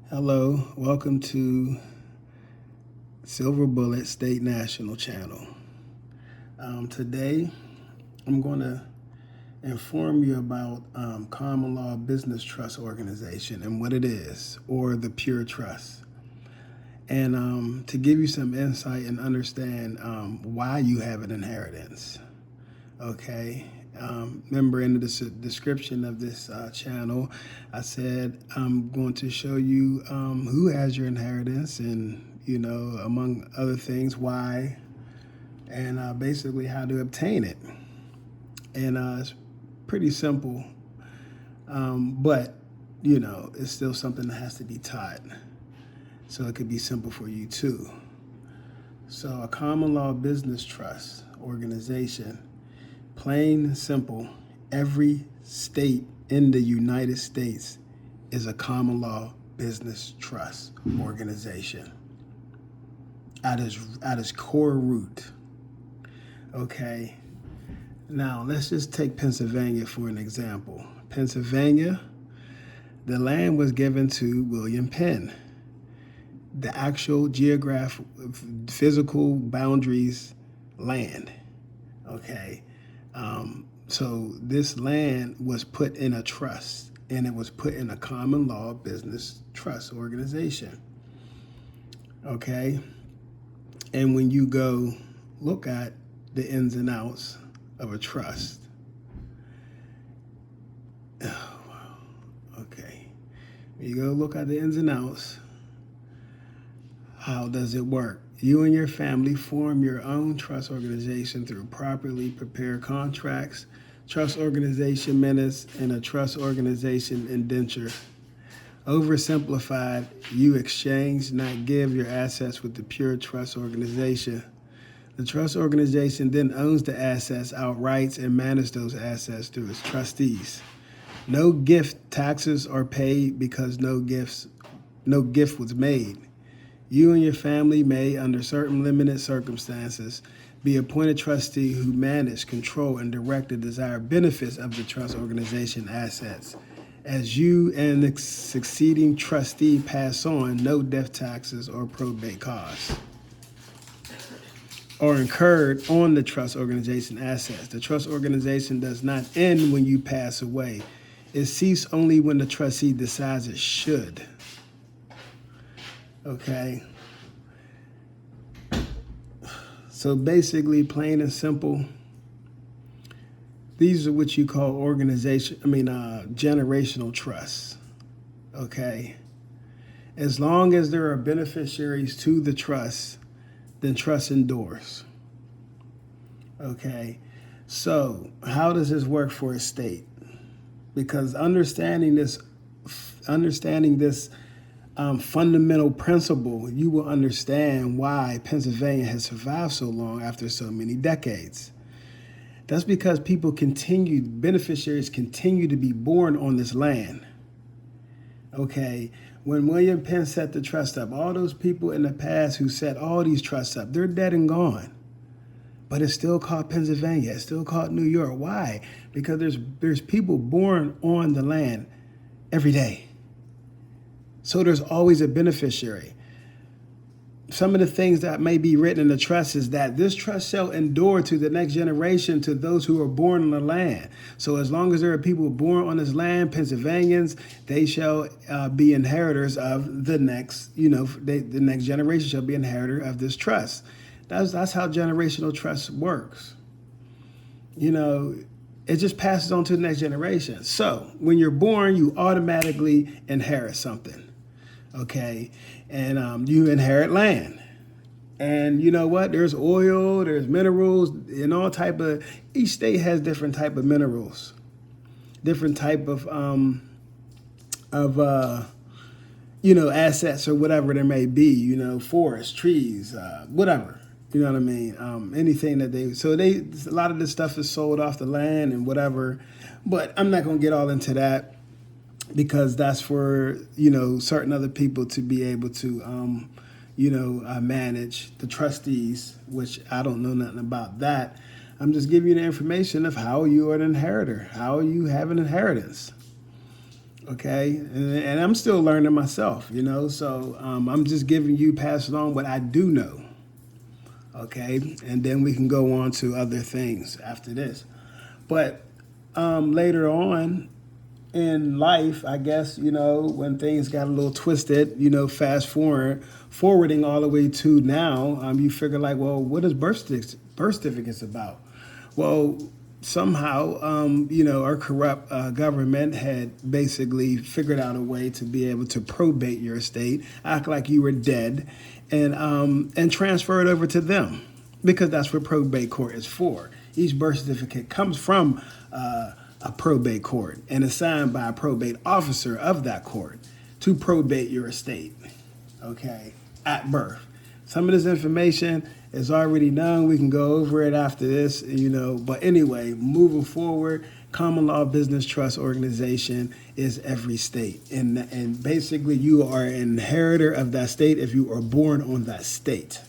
Hello, welcome to Silver Bullet State National Channel. Today, I'm going to inform you about Common Law Business Trust Organization and what it is, or the Pure Trust. And to give you some insight and understand why you have an inheritance. Okay. Remember in the description of this channel, I said I'm going to show you who has your inheritance and, among other things, why, and basically how to obtain it. And it's pretty simple, but, it's still something that has to be taught. So it could be simple for you too. So a common law business trust organization, plain and simple, every state in the United States is a common law business trust organization at its core root. Okay. Now let's just take Pennsylvania for an example. Pennsylvania, the land was given to William Penn. The actual physical boundaries land. Okay. So this land was put in a trust, and it was put in a common law business trust organization. Okay. And when you go look at the ins and outs of a trust, okay. When you go look at the ins and outs, how does it work? You and your family form your own trust organization through properly prepared contracts, trust organization minutes, and a trust organization indenture. Oversimplified, you exchange, not give, your assets with the pure trust organization. The trust organization then owns the assets outright and manages those assets through its trustees. No gift taxes are paid because no gift was made. You and your family may, under certain limited circumstances, be appointed trustee who manage, control, and direct the desired benefits of the trust organization assets. As you and the succeeding trustee pass on, no death taxes or probate costs are incurred on the trust organization assets. The trust organization does not end when you pass away. It ceases only when the trustee decides it should. Okay. So basically, plain and simple, these are what you call generational trusts. Okay. As long as there are beneficiaries to the trust, then trust endures. Okay. So how does this work for a state? Because understanding this fundamental principle, you will understand why Pennsylvania has survived so long after so many decades. That's because beneficiaries continue to be born on this land. Okay, when William Penn set the trust up, all those people in the past who set all these trusts up, they're dead and gone. But it's still called Pennsylvania. It's still called New York. Why? Because there's people born on the land every day. So there's always a beneficiary. Some of the things that may be written in the trust is that this trust shall endure to the next generation, to those who are born on the land. So as long as there are people born on this land, Pennsylvanians, they shall be inheritors of the next, the next generation shall be inheritor of this trust. That's how generational trust works. It just passes on to the next generation. So when you're born, you automatically inherit something. Okay, and you inherit land, and you know what? There's oil, there's minerals, and each state has different type of minerals, different type of assets or whatever there may be. Forests, trees, whatever. You know what I mean? Anything that a lot of this stuff is sold off the land and whatever, but I'm not gonna get all into that, because that's for, certain other people to be able to, manage, the trustees, which I don't know nothing about that. I'm just giving you the information of how you are an inheritor, how you have an inheritance. Okay, and I'm still learning myself, you know. So I'm just giving you, passing on what I do know. Okay, and then we can go on to other things after this. But later on in life, I guess, you know, when things got a little twisted, you know, forwarding all the way to now, you figure like, well, what is birth certificates about? Well, somehow, you know, our corrupt government had basically figured out a way to be able to probate your estate, act like you were dead, and transfer it over to them, because that's what probate court is for. Each birth certificate comes from a probate court and is signed by a probate officer of that court to probate your estate, okay, at birth. Some of this information is already known. We can go over it after this, you know. But anyway, moving forward, Common Law Business Trust Organization is every state. And basically, you are an inheritor of that state if you are born on that state.